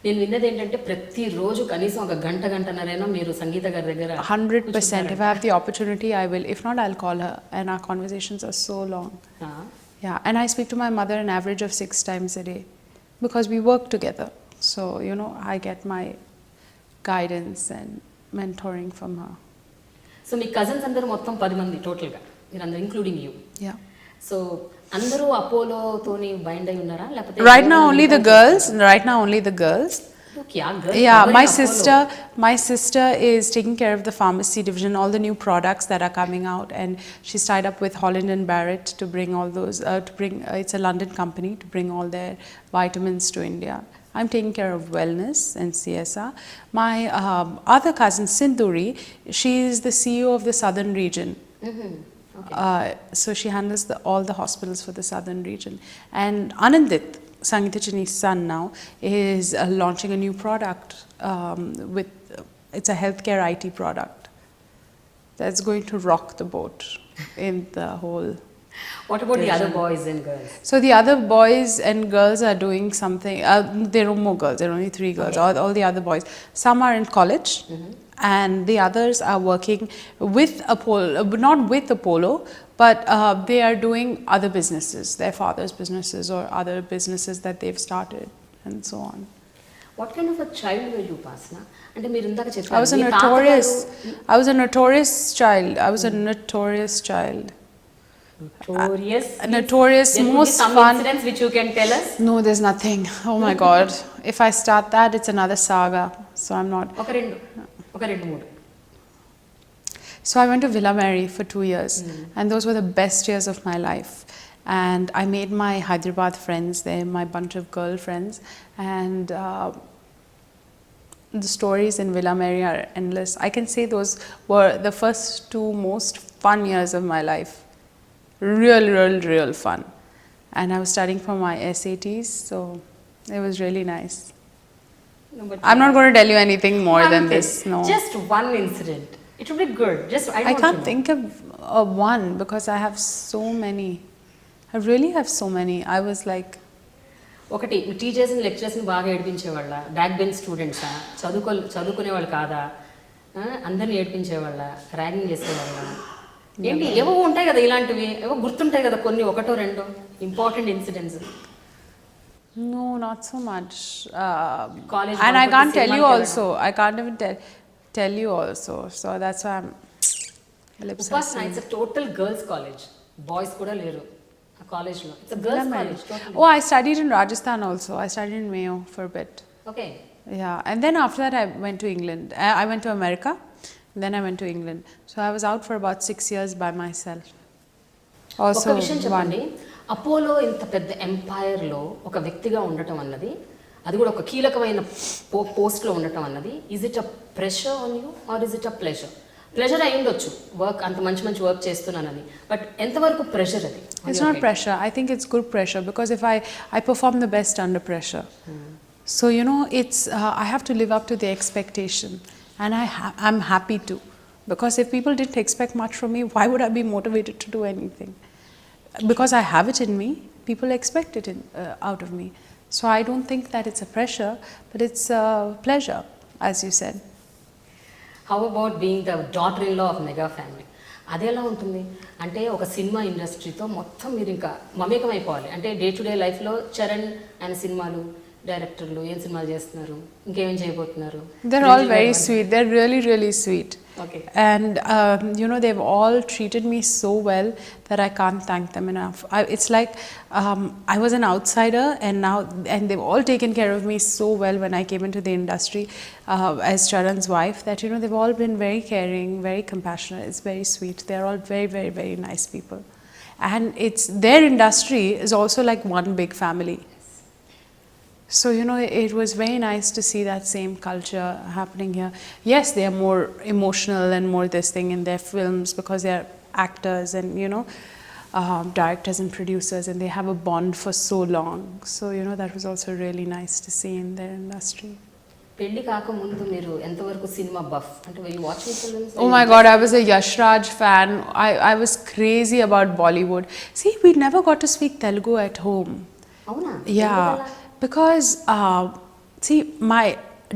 నేను విన్నది ఏంటంటే ప్రతిరోజు కనీసం ఒక గంటన్నరైనా మీరు సంగీత గారి దగ్గర 100%. If I have the opportunity, I will. If not, I'll call her, and our conversations are so long. Yeah, and I speak to my mother an average of 6 times a day because we work together. So, you know, I get my guidance and mentoring from her. So me cousins అందరూ మొత్తం 10 మంది టోటల్గా మీరందరూ including you. Yeah. So అందరూ అపోలోతోని bind అయి ఉన్నారా లేకపోతే Right now only the girls. Right now only the girls. Yeah, my sister is taking care of the pharmacy division, all the new products that are coming out, and she's tied up with Holland and Barrett to bring all those. It's a London company to bring all their vitamins to India. I'm taking care of wellness and CSR. My other cousin Sindhuri, she is the CEO of the southern region. Mm-hmm. Okay. So she handles all the hospitals for the southern region. And Anandit, Sangeeta Chini's son now, is launching a new product it's a healthcare IT product that's going to rock the boat in the whole. What about the other boys and girls? So the other boys and girls are doing something. There are more girls. There are only 3 girls. Okay. All the other boys. Some are in college, and the others are working with Apollo, not with Apollo, but they are doing other businesses, their father's businesses or other businesses that they've started, and so on. What kind of a child were you, Upasana? అంటే మీరు ఇందాక చెప్పారు I was a notorious child. I was a notorious child. Notorious, There most could be some fun. incidents which you can tell us. No, there's nothing. Oh my God. If I start that, it's another saga. So I'm not. ఒక రెండు మూడు. So I went to Villa Mary for 2 years, and those were the best years of my life. And I made my Hyderabad friends there, my bunch of girlfriends, and the stories in Villa Mary are endless. I can say those were the first 2 most fun years of my life. Real fun. And I was studying for my SATs, so it was really nice. No, but I'm not going to tell you anything more than this. No. Just one incident. It would be good. I can't think of one because I have so many. I really have so many. I was like. ఒకటి టీచర్స్ని లెక్చరర్స్ని బాగా ఏడిపించేవాళ్ళ, back bench స్టూడెంట్సా, చదువుకునేవాళ్ళు కాదా, అందరిని ఏడిపించేవాళ్ళ, ragging చేసేవాళ్ళ, ఏంటి ఏవో ఉంటాయి కదా ఇలాంటివి, ఏవో గుర్తుంటాయి కదా కొన్ని, ఒకటో రెండో important incidents. No, not so much. College and I can't tell you also. I can't even tell you also. So that's why I'm. Upasana, it's a total girls college. Boys kuda leru a college lo. It's a girls college totally. Oh, I studied in Rajasthan also. I studied in Mayo for a bit. Okay. Yeah, and then after that I went to England. I went to America. Then I went to England. So I was out for about 6 years by myself. Also, ఒక విషయం చెప్పండి, Apollo ఇంత పెద్ద ఎంపైర్లో ఒక వ్యక్తిగా ఉండటం అన్నది, అది కూడా ఒక కీలకమైన పోస్ట్లో ఉండటం అన్నది, is it a pressure on you or is it a pleasure? Pleasure అయి ఉండొచ్చు, వర్క్ అంత మంచి వర్క్ చేస్తున్నానని, బట్ ఎంతవరకు ప్రెషర్ అది? It's not pressure. I think it's good pressure because if I perform the best under pressure. So it's I have to live up to the expectation, and I'm happy to, because if people didn't expect much from me, why would I be motivated to do anything? Because I have it in me, people expect it out of me. So I don't think that it's a pressure, but it's a pleasure, as you said. How about being the daughter-in-law of mega family? అది ఎలా ఉంటుంది అంటే ఒక cinema ఇండస్ట్రీతో మొత్తం మీరు ఇంకా మమేకం అయిపోవాలి అంటే డే టు డే లైఫ్లో చరణ్ ఆయన సినిమాలు, డైరెక్టర్లు ఏం సినిమాలు చేస్తున్నారు, ఇంకేమేం చేయబోతున్నారు? They're all very sweet. They're really sweet. Okay. And they've all treated me so well that I can't thank them enough. It's like I was an outsider, and they've all taken care of me so well when I came into the industry as Charan's wife, that they've all been very caring, very compassionate. It's very sweet. They're all very very nice people, and it's their industry is also like one big family. So it was very nice to see that same culture happening here. Yes, they are more emotional and more this thing in their films because they are actors and directors and producers, and they have a bond for so long. So that was also really nice to see in their industry. పెళ్లి కాకముందు మీరు ఎంతవరకు cinema buff అంటే were you watching films? Oh my God, I was a Yash Raj fan. I was crazy about Bollywood. See, we never got to speak Telugu at home. అవునా? Yeah. Because, see, my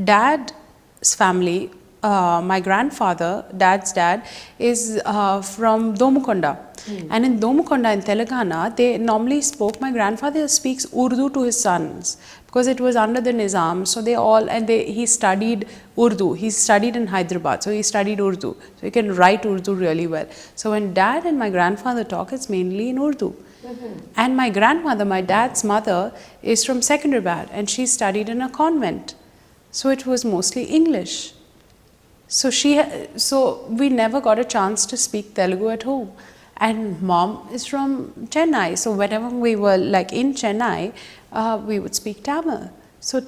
dad's family my grandfather, dad's dad, is from Domukonda. And in Domukonda in Telangana, they normally spoke, my grandfather speaks Urdu to his sons because it was under the Nizam. So they all, and he studied Urdu. He studied in Hyderabad, so he studied Urdu. So he can write Urdu really well. So when dad and my grandfather talk, it's mainly in Urdu. And my grandmother, my dad's mother, is from Secunderabad and she studied in a convent. So it was mostly English. So we never got a chance to speak Telugu at home. And mom is from Chennai. So whenever we were like in Chennai, we would speak Tamil. So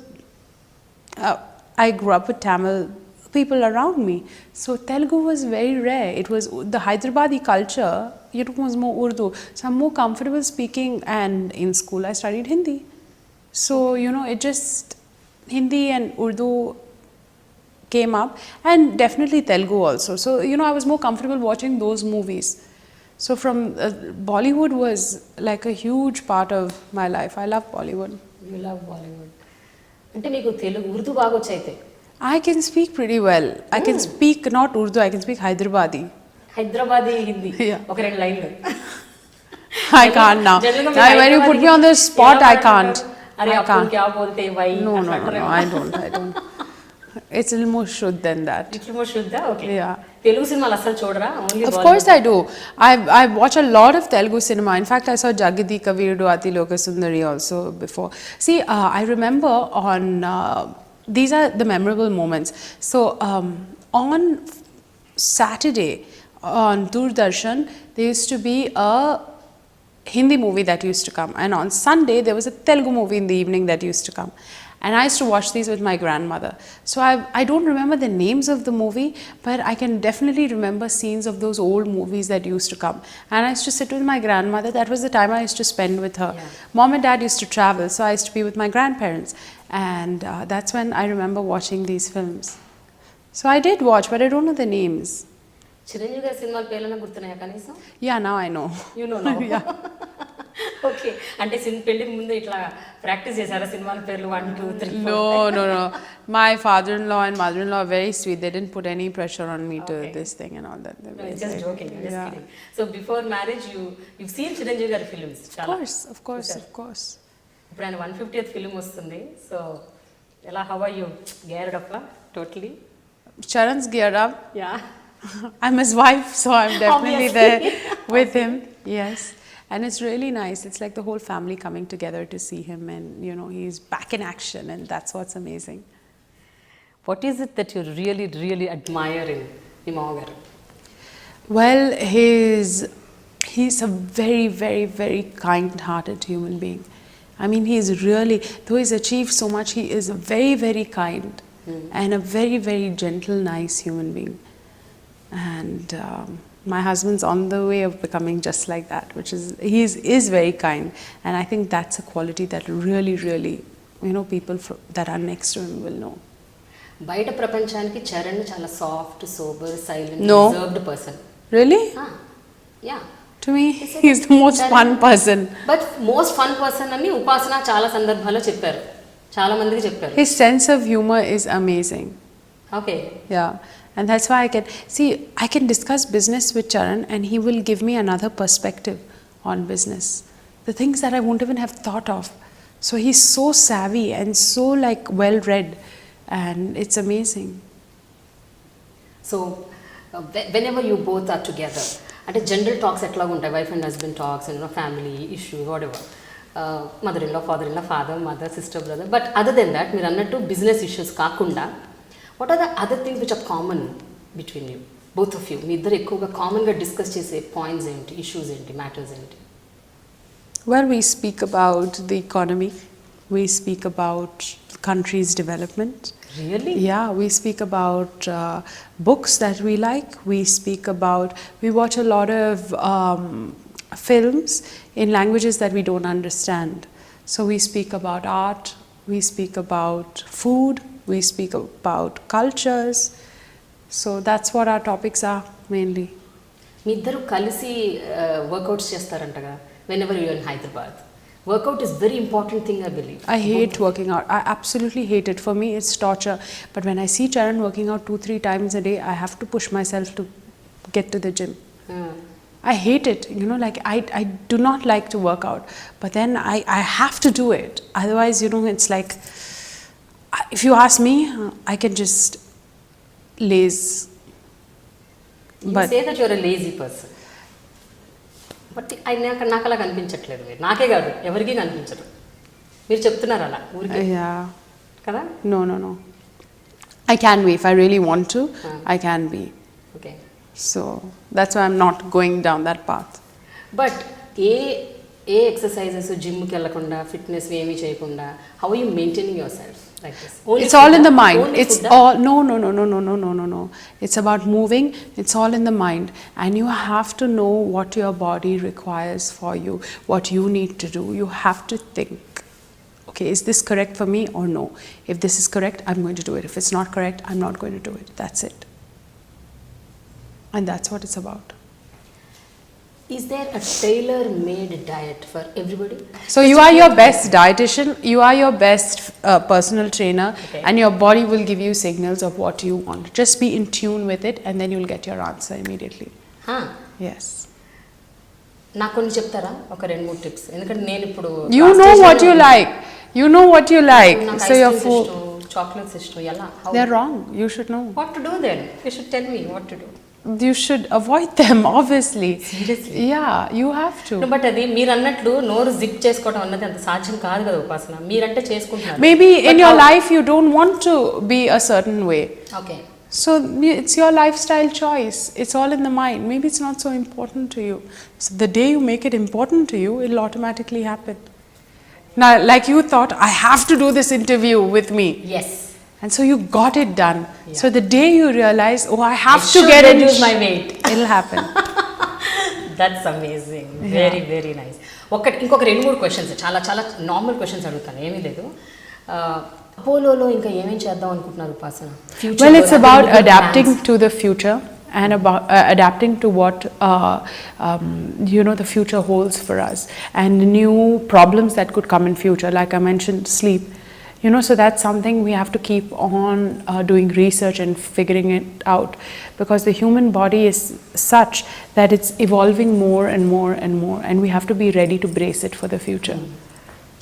I grew up with Tamil people around me. So Telugu was very rare. It was the Hyderabadi culture, it was more Urdu. So I'm more comfortable speaking, and in school I studied Hindi. So, it just, Hindi and Urdu came up, and definitely Telugu also. So, I was more comfortable watching those movies. So from Bollywood was like a huge part of my life. I love Bollywood. You love Bollywood. అంటే మీకు తెలుగు ఉర్దూ బాగా వచ్చైతే I can speak pretty well. I can speak not Urdu, I can speak Hyderabadi. Hyderabadi Hindi Yeah. ఒక రెండు లైన్లు I can't now. When you put me on the spot, I can't. అరే I అప్పుడు can't. క్యా బోల్తే why No, I don't. It's a little more shuddh than that. ఇట్లు మో శుద్ధ okay Yeah. Telugu సినిమాలు అసలు చూడరా only Of course I do. I watch a lot of Telugu cinema. In fact, I saw Jagadi Kavirudu Ati Lokasundari also before. See, I remember on, these are the memorable moments. So, on Saturday on Doordarshan, there used to be a Hindi movie that used to come, and on Sunday there was a Telugu movie in the evening that used to come, and I used to watch these with my grandmother. So I don't remember the names of the movie, but I can definitely remember scenes of those old movies that used to come, and I used to sit with my grandmother. That was the time I used to spend with her. Yeah. Mom and dad used to travel, so I used to be with my grandparents, and that's when I remember watching these films. So I did watch, but I don't know the names. Chiranjeevi గారి సినిమాల పేర్లన్నా గుర్తున్నాయా కనీసం Yeah, now I know. You know okay అంటే పెళ్లికి ముందు ఇట్లా practice చేశారా సినిమాల పేర్లు 1 2 3 No. My father-in-law and mother-in-law are very sweet. They didn't put any pressure on me to this thing and all that. No, it's just joking. Just kidding. So before marriage, you've seen Chiranjeevi గారి films. Of course. ఇప్పుడు ఆయన 150th film వస్తుంది. So ఎలా how are you geared up totally? Charan's geared up. Yeah. I'm his wife, so I'm definitely Obviously. there with him. Yes. And it's really nice. It's like the whole family coming together to see him, and he's back in action, and that's what's amazing. What is it that you really, really admire in Nimagaru? Well, he's a very, very, very kind-hearted human being. I mean, he's really, though he's achieved so much, he is very, very kind and a very, very gentle, nice human being. And my husband's on the way of becoming just like that, which he is very kind, and I think that's a quality that really, really, people that are next to him will know. బయట ప్రపంచానికి చరణ్ చాలా soft sober silent No. Reserved person Really? Yeah To me, he's the most fun person. But most fun person అని ఉపాసన చాలా సందర్భాల్లో చెప్పారు, చాలా మందికి చెప్పారు. His sense of humor is amazing. Okay Yeah, and that's why I can discuss business with Charan, and he will give me another perspective on business, the things that I won't even have thought of. So he's so savvy and so well read, and it's amazing. So whenever you both are together, అంటే general talks ఎట్లా ఉంటాయి, wife and husband talks and family issue whatever, mother in law, father in law, father mother sister brother, but other then that మీరు అన్నట్టు business issues కాకుండా what are the other things which are common between you both of you? మీ ఇద్దరు ఎక్కువగా కామన్గా discuss చేసే points ఏంటి, issues ఏంటి, మ్యాటర్స్ ఏంటి? Well, we speak about the economy, we speak about the country's development. Really? Yeah, we speak about books that we like. We watch a lot of films in languages that we don't understand. So we speak about art, we speak about food, we speak about cultures. So that's what our topics are mainly. మీ ఇద్దరు కలిసి workouts చేస్తారంటగా whenever you are in Hyderabad. Workout is very important thing, I believe. I hate working out. I absolutely hate it. For me, it's torture. But when I see Charan working out 2-3 times a day, I have to push myself to get to the gym. I hate it. You know, like I do not like to work out. But then I have to do it. Otherwise, you know, it's like, if you ask me, I can just laze. You say that you're a lazy person. But నాకు అలా కనిపించట్లేదు. మీరు నాకే కాదు, ఎవరికి కనిపించరు. మీరు చెప్తున్నారు అలా ఊరికే కదా? No. I can be. If I really want to, I can be. Okay. So that's why I'm not going down that path. But A exercises జిమ్కి వెళ్ళకుండా, ఫిట్నెస్ ఏమీ చేయకుండా, how you maintaining your self like this? It's all in the mind. It's all no. It's about moving. It's all in the mind, and you have to know what your body requires for you, what you need to do. You have to think, okay, is this correct for me or no? If this is correct, I'm going to do it. If it's not correct, I'm not going to do it. That's it. And that's what it's about. Is there a tailor-made diet for everybody? So you are your best dietitian, you are your best personal trainer, and your body will give you signals of what you want. Just be in tune with it, and then you'll get your answer immediately. Yes. నాకు కొన్ని చెప్తారా ఒక 2-3 tips? ఎందుకంటే నేను ఇప్పుడు you know what you like. You know what you like. So your food, chocolates ఇష్టం. ఎలా? They're wrong. You should know. What to do then? You should tell me what to do. You should avoid them, obviously. Seriously? Yeah, you have to. No, but అది మీరు అన్నట్లు నోరు zip చేసుకోవడం అన్నది అంత సాధ్యం కాదు కదా ఉపాసన. మీరంటే చేసుకుంటున్నారు. Maybe in your life you don't want to be a certain way. Okay. So it's your lifestyle choice. It's all in the mind. Maybe it's not so important to you. So the day you make it important to you, it'll automatically happen. Now, like you thought, I have to do this interview with me. Yes. And so you got it done. Yeah. So the day you realize, oh, I have to get reduce my weight. It'll happen. That's amazing. Very, very nice. ఇంకొక 2-3 questions, చాలా చాలా normal questions అడుగుతాను, ఏమీ లేదు. అపోలోలో ఇంకా ఏమేం చేద్దాం అనుకుంటున్నారు ఉపాసన? Well, it's about adapting to the future and about adapting to what the future holds for us, and new problems that could come in future. Like I mentioned, sleep. So that's something we have to keep on doing research and figuring it out, because the human body is such that it's evolving more and more and more, and we have to be ready to brace it for the future.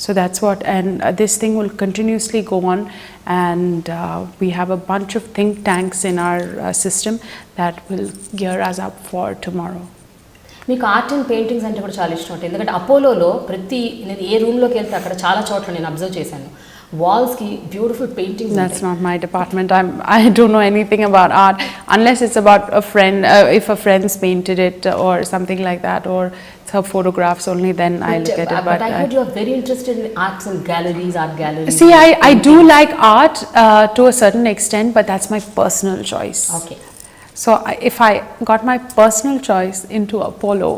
So that's what, and this thing will continuously go on, and we have a bunch of think tanks in our system that will gear us up for tomorrow. మీకు art and paintings అంటే కూడా చాలా ఇష్టం. ఎందుకంటే అపోలోలో నేను ఏ రూమ్లోకి వెళ్తే అక్కడ చాలా చోట్ల నేను అబ్జర్వ్ చేశాను, walls ki beautiful paintings. That's not my department. I don't know anything about art unless it's about a friend, if a friend's painted it or something like that, or it's her photographs only, then I look at it. But I heard you're very interested in arts and galleries, art galleries. See, I do like art to a certain extent, but that's my personal choice. Okay. So if I got my personal choice into Apollo,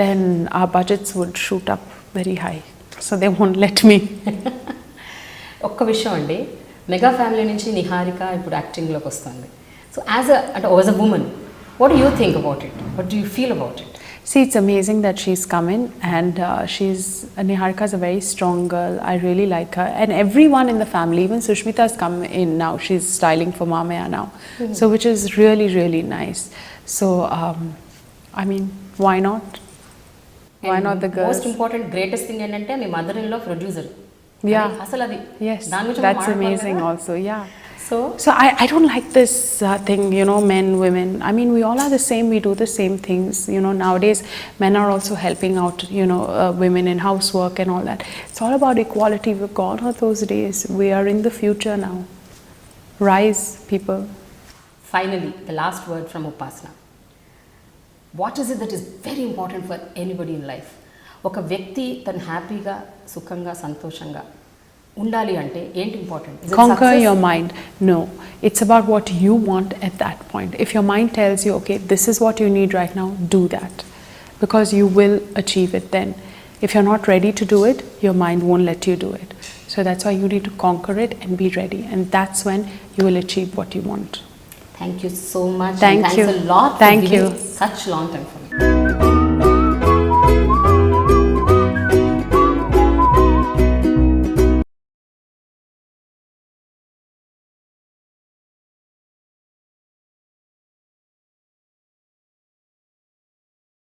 then our budgets would shoot up very high. So they won't let me. ఒక్క విషయం అండి, mega family నుంచి నిహారిక ఇప్పుడు యాక్టింగ్లోకి వస్తుంది. So as a women, what do you think about it? What do you feel about it? See, it's amazing that she's come in, and Niharika is a very strong girl. I really like her, and everyone in the family, even Sushmita has come in now. She's styling for Mamaya now, so which is really, really nice. So, I mean, why not? Why not the girls? Most important, greatest thing ఏంటంటే మీ మదర్-ఇన్-లా producer. Yeah. అసలు అది. Yes. That's amazing also. Yeah. So I don't like this thing, men, women. I mean, we all are the same. We do the same things. Nowadays, men are also helping out, women in housework and all that. It's all about equality. We're gone are those days. We are in the future now. Rise, people. Finally, the last word from Upasana. What is it that is very important for anybody in life? ఒక వ్యక్తి తను హ్యాపీగా, సుఖంగా, సంతోషంగా ఉండాలి అంటే ఏంటి important? Conquer your mind. No, it's about what you want at that point. If your mind tells you, okay, this is what you need right now, do that, because you will achieve it then. If you're not ready to do it, your mind won't let you do it. So that's why you need to conquer it and be ready, and that's when you will achieve what you want. Thank you so much. Thank you. Thanks a lot for giving such long time for